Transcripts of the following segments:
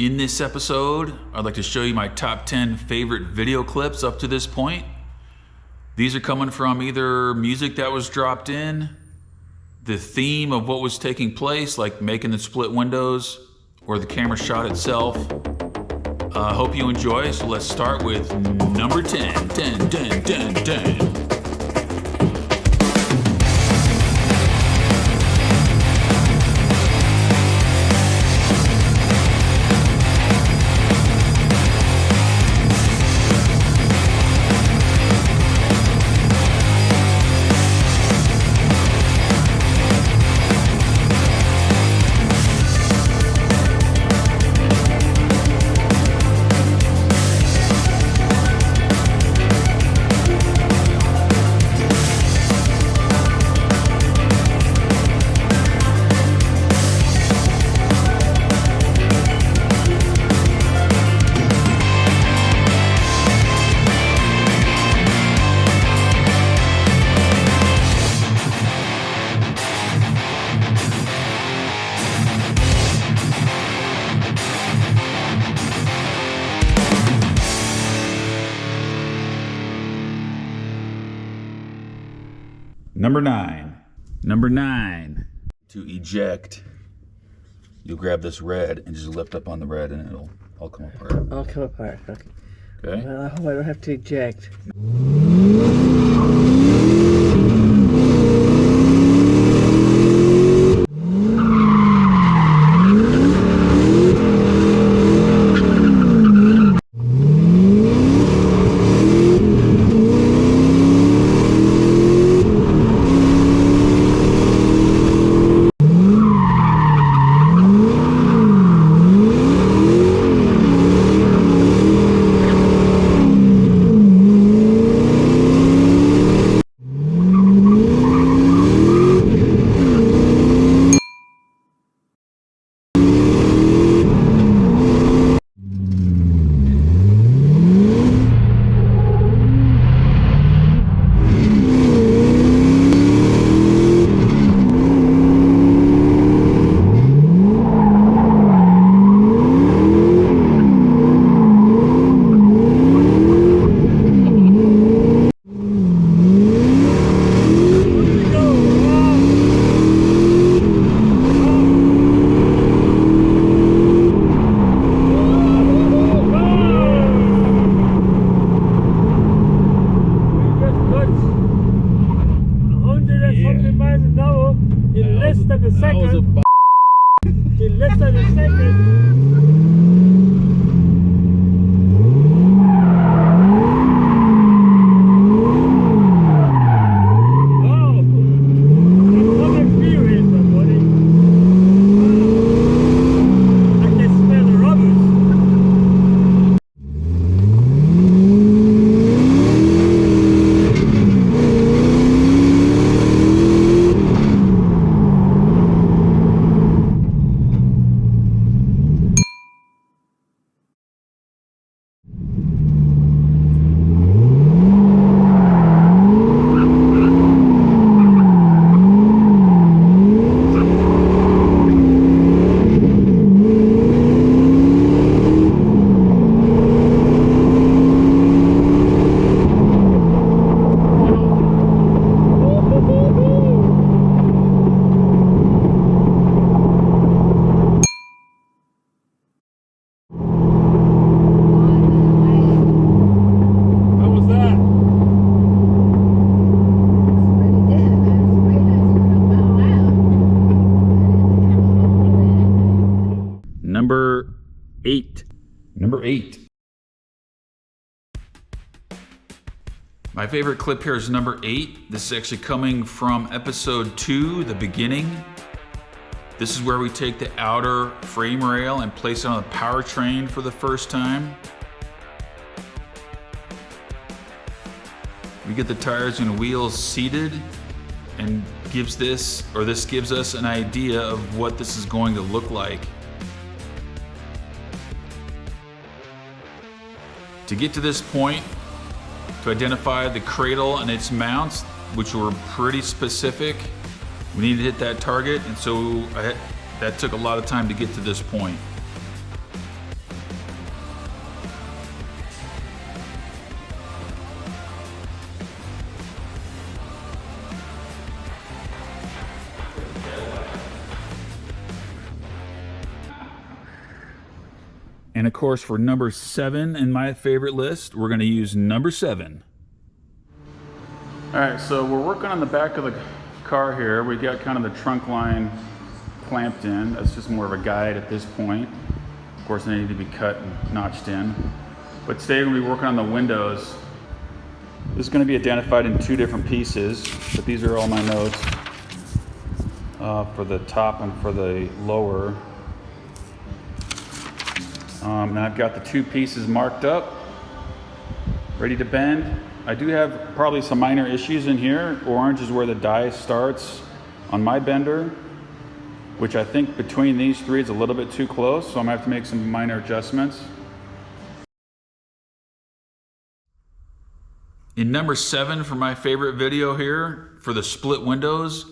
In this episode, I'd like to show you my top 10 favorite video clips up to this point. These are coming from either music that was dropped in, the theme of what was taking place, like making the split windows, or the camera shot itself. I hope you enjoy, so let's start with number 10. 10. Number nine. To eject, you grab this red and just lift up on the red and it'll all come apart. All come apart, okay. Okay? Well, I hope I don't have to eject. Number eight. My favorite clip here is number 8. This is actually coming from episode 2, the beginning. This is where we take the outer frame rail and place it on the powertrain for the first time. We get the tires and wheels seated and this gives us an idea of what this is going to look like. To get to this point, to identify the cradle and its mounts, which were pretty specific, we needed to hit that target, and so that took a lot of time to get to this point. And of course, for number 7 in my favorite list, we're gonna use number 7. All right, so we're working on the back of the car here. We got kind of the trunk line clamped in. That's just more of a guide at this point. Of course, they need to be cut and notched in. But today we're gonna be working on the windows. This is gonna be identified in 2 different pieces, but these are all my notes for the top and for the lower. And I've got the 2 pieces marked up, ready to bend. I do have probably some minor issues in here. Orange is where the die starts on my bender, which I think between these 3 is a little bit too close, so I'm gonna have to make some minor adjustments. In number 7 for my favorite video here, for the split windows,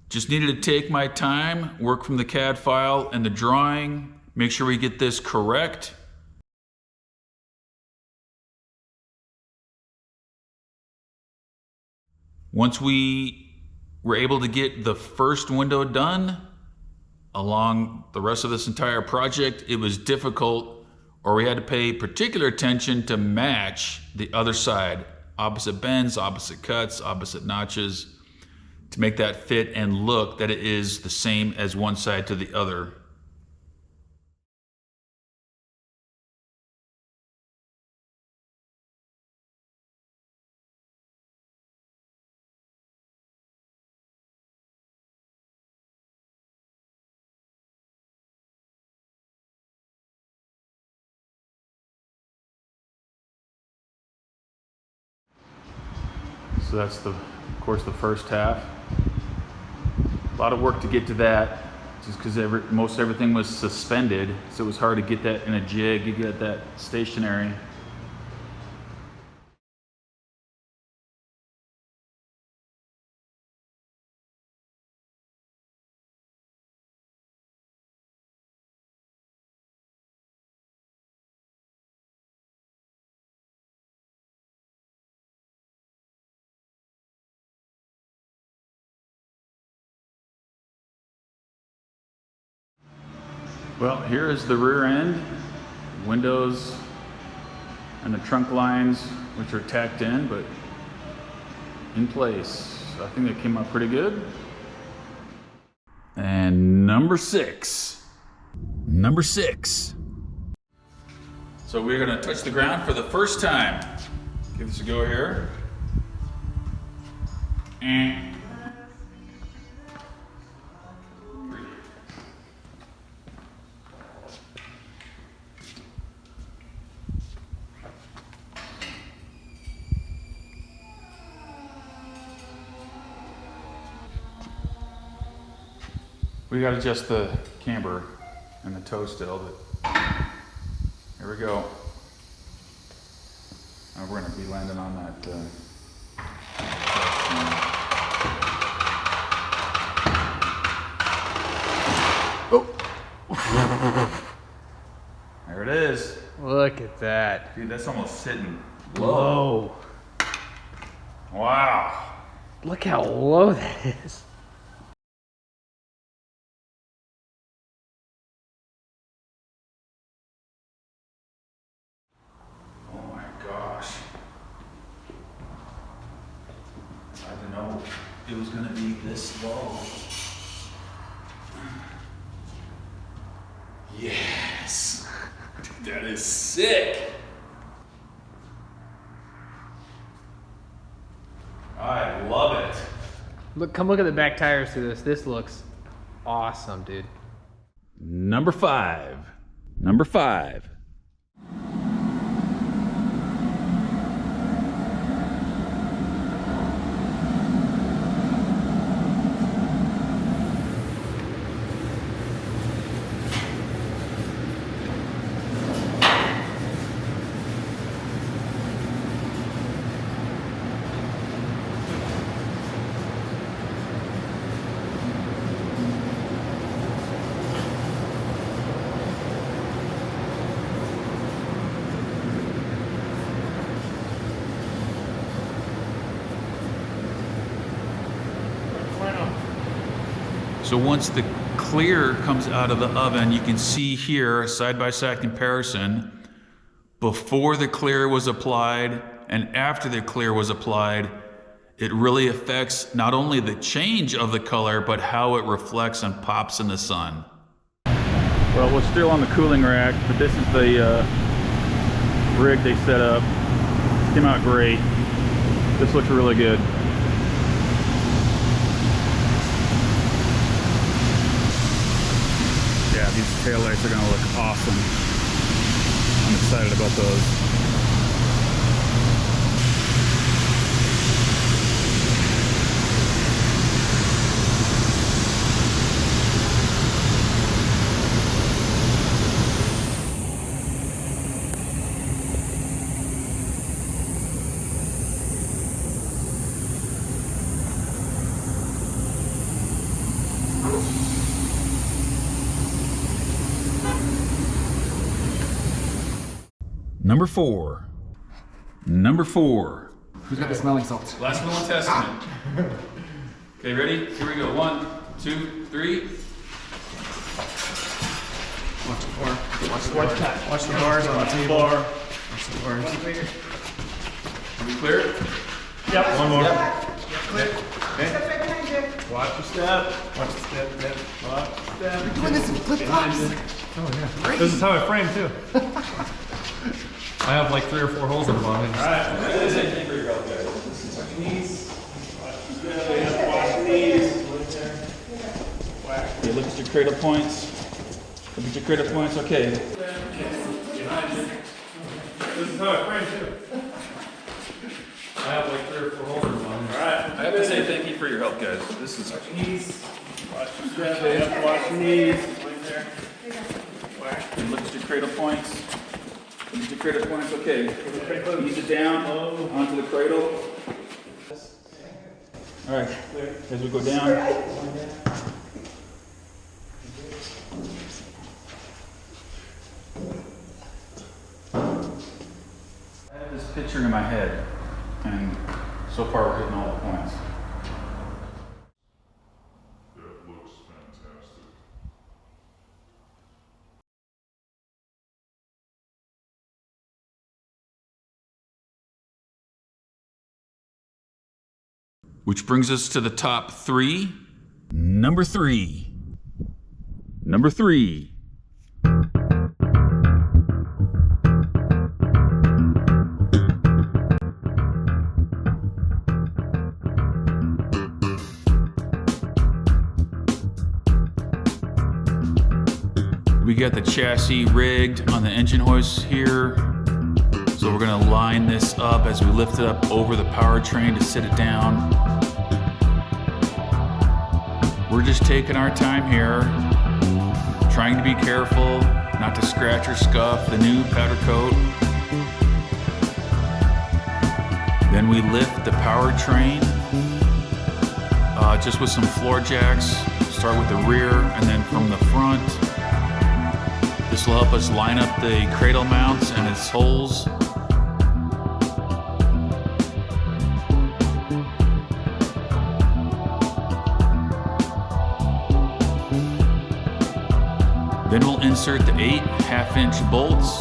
just needed to take my time, work from the CAD file and the drawing, make sure we get this correct. Once we were able to get the first window done, along the rest of this entire project, it was difficult, or we had to pay particular attention to match the other side. Opposite bends, opposite cuts, opposite notches, to make that fit and look that it is the same as one side to the other. So that's of course the first half. A lot of work to get to that, just because most everything was suspended, so it was hard to get that in a jig, you get that stationary. Well, here is the rear end, windows and the trunk lines, which are tacked in, but in place. So I think that came out pretty good. And number 6. Number 6. So we're gonna touch the ground for the first time. Give this a go here. And we got to adjust the camber and the toe still, but here we go. We're going to be landing on that. Oh! There it is. Look at that. Dude, that's almost sitting low. Wow. Look how low that is. It was gonna be this low. Yes. Dude, that is sick. I love it. Look, come look at the back tires to this. This looks awesome, dude. Number 5. Number 5. So once the clear comes out of the oven, you can see here a side-by-side comparison before the clear was applied and after the clear was applied. It really affects not only the change of the color, but how it reflects and pops in the sun. Well, we're still on the cooling rack, but this is the rig they set up. It came out great. This looks really good. Yeah, these taillights are gonna look awesome. I'm excited about those. Number 4. Number 4. Who's got the smelling salts? Last will and testament. Okay, ready? Here we go. 1, 2, 3. Watch the bar. Watch the bar. Watch the bars on the table. Watch the bars. Are we clear? Yep. One more. Clear. Okay. Watch your step. Watch the step. Yep. Watch the step. You're doing this in flip flops. Oh yeah. This is how I frame too. I have like 3 or 4 holes in the bottom. All right. Watch your knees. Watch your knees. Okay, look at your cradle points. Look at your cradle points. Okay. Behind you. This is how I frame too. I have like 3 or 4 holes in the bottom. All right. I have to say thank you for your help, guys. This is Watch your knees. Watch your step. Yep. Watch your knees. Right there. okay, look at your cradle points. Look at your cradle points. Okay. Ease it down onto the cradle. All right. As we go down. I have this picture in my head, and so far we're hitting all the points. That looks fantastic. Which brings us to the top 3. Number 3. Number 3. We got the chassis rigged on the engine hoist here. So we're gonna line this up as we lift it up over the powertrain to sit it down. We're just taking our time here, trying to be careful not to scratch or scuff the new powder coat. Then we lift the powertrain just with some floor jacks. Start with the rear and then from the front. This will help us line up the cradle mounts and its holes. Then we'll insert the 8 half-inch bolts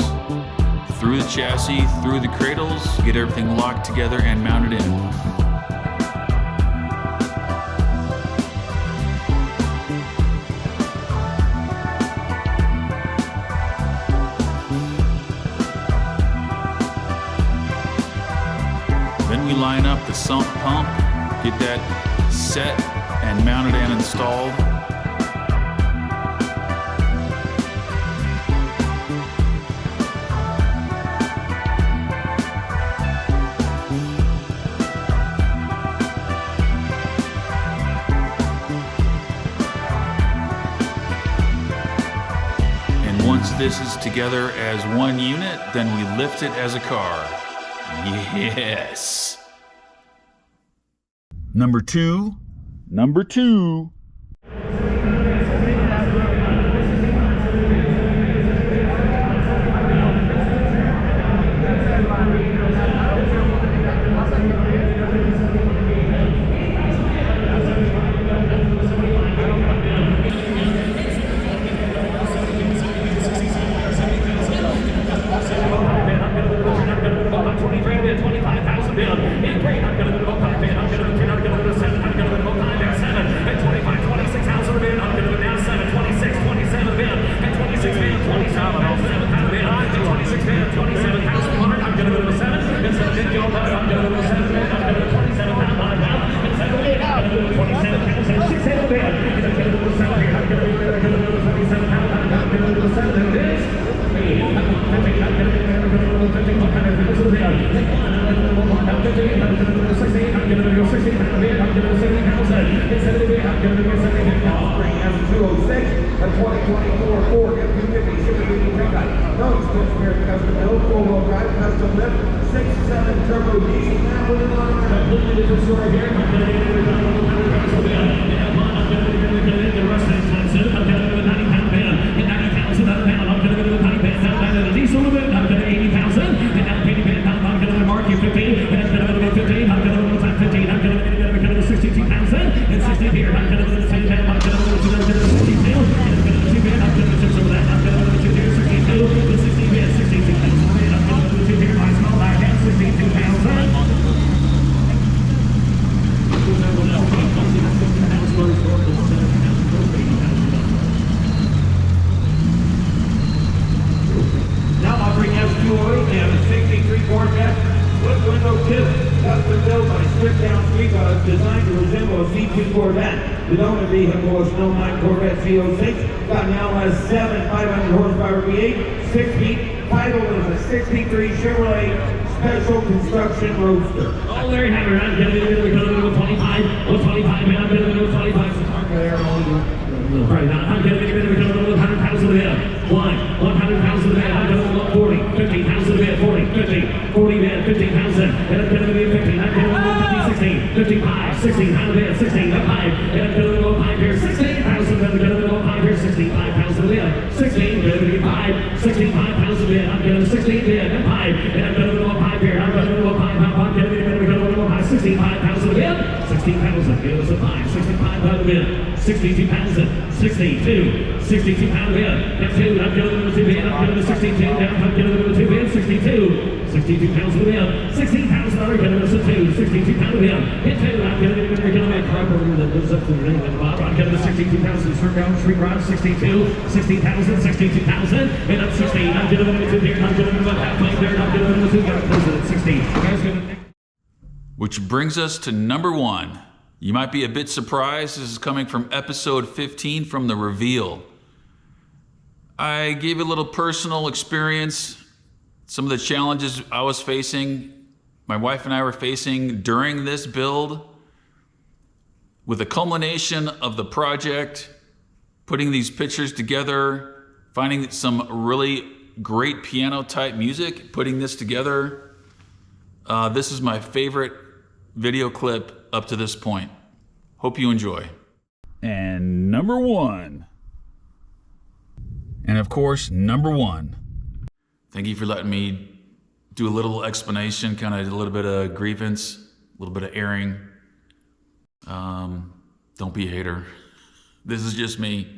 through the chassis, through the cradles, get everything locked together and mounted in. Then we line up the sump pump, get that set and mounted and installed. Once this is together as one unit, then we lift it as a car. Yes. Number 2. Number 2. a 2024 Ford F-250 Super Duty Pickup. No expensive custom build, four-wheel drive, custom lift, 6.7 turbo diesel. Now with an automatic. Completely different story here. I'm going to get it done with 100 pounds of bed. I'm going to get it the rest of this time soon. I'm going to do a 90-pound bed. At 90 pounds another pound. I'm going to do a 90 bed. Down to the diesel a bit. I'm going to 80,000. And now 80 bed. I'm going to mark you 15. And I'm going to go 15. I'm going to go time 15. I'm going to 62,000. And 60 here. I'm going to do 10 pound. I'm going to do 60 pound. And I'm going to do 2 bed. I'm going to do 6 over that. I'm going to do 2 here. 62. And 60 bed. 62,000. I'm going to do 2 here. I small back down 62,000. Now offering S208 and a 63 Corvette split window tip, custom built by stripped down street cars designed to resemble a C2 Corvette. The donor vehicle is no 9 Corvette C06, got an LS7 500 horsepower V8, 6 feet. Title is a 63 Chevrolet Special Construction Roadster. Oh, there you have it. I'm going to do 25. Oh, 25, man. I'm going to do 25. So talk there. Right now, I'm going to do 100 pounds of the bed. 100 pounds of the bed. I'm going to do 40. 50 pounds of the bed. 40. 50. 40 bed. 15,000. And I'm going to do 50. I'm going to do 50. 16. 55. 16 pounds of the bed. 16. 5. And I'm going to do 5 here. 16,000. I'm going to do 5 here. 65 pounds of the bed. 16. Going to do 5. 65 pounds of the bed. I'm going to do 16 bed. And 5. And I'm going to do 5 here. I'm going to do 5. I'm going to do 5. 65 pounds of the bed. 16,000. Give us a 5. 65 pounds of the bed. 62,000. 62. 62 pounds of the bed. That's 2. I'm going to do 2 bed. I'm going to do 62. Down. I'm going to do 2 bed. 62. 62 pounds of the bed. 16,000. I'm going to do 2. 62 pounds of the bed. Hit 2. I'm going to do a proper that goes up to the ring at the bottom. I'm going to do 62,000. Street rod. 62. 60,000. 62,000. And I'm 16. I'm going to do 2 here. I'm going to do halfway there. I'm going to do 2. Got to close it at 60. Guys, going to. Which brings us to number 1. You might be a bit surprised. This is coming from episode 15 from the reveal. I gave a little personal experience, some of the challenges I was facing, my wife and I were facing during this build. With the culmination of the project, putting these pictures together, finding some really great piano type music, putting this together. This is my favorite video clip up to this point. Hope you enjoy. And number 1. And of course, number 1. Thank you for letting me do a little explanation, kind of a little bit of grievance, a little bit of airing. Don't be a hater. This is just me.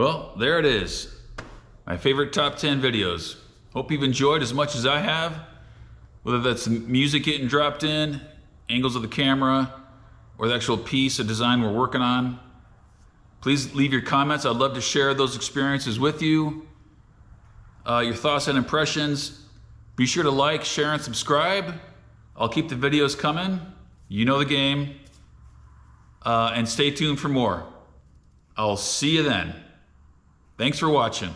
Well, there it is. My favorite top 10 videos. Hope you've enjoyed as much as I have. Whether that's the music getting dropped in, angles of the camera, or the actual piece of design we're working on. Please leave your comments. I'd love to share those experiences with you. Your thoughts and impressions. Be sure to like, share, and subscribe. I'll keep the videos coming. You know the game. And stay tuned for more. I'll see you then. Thanks for watching.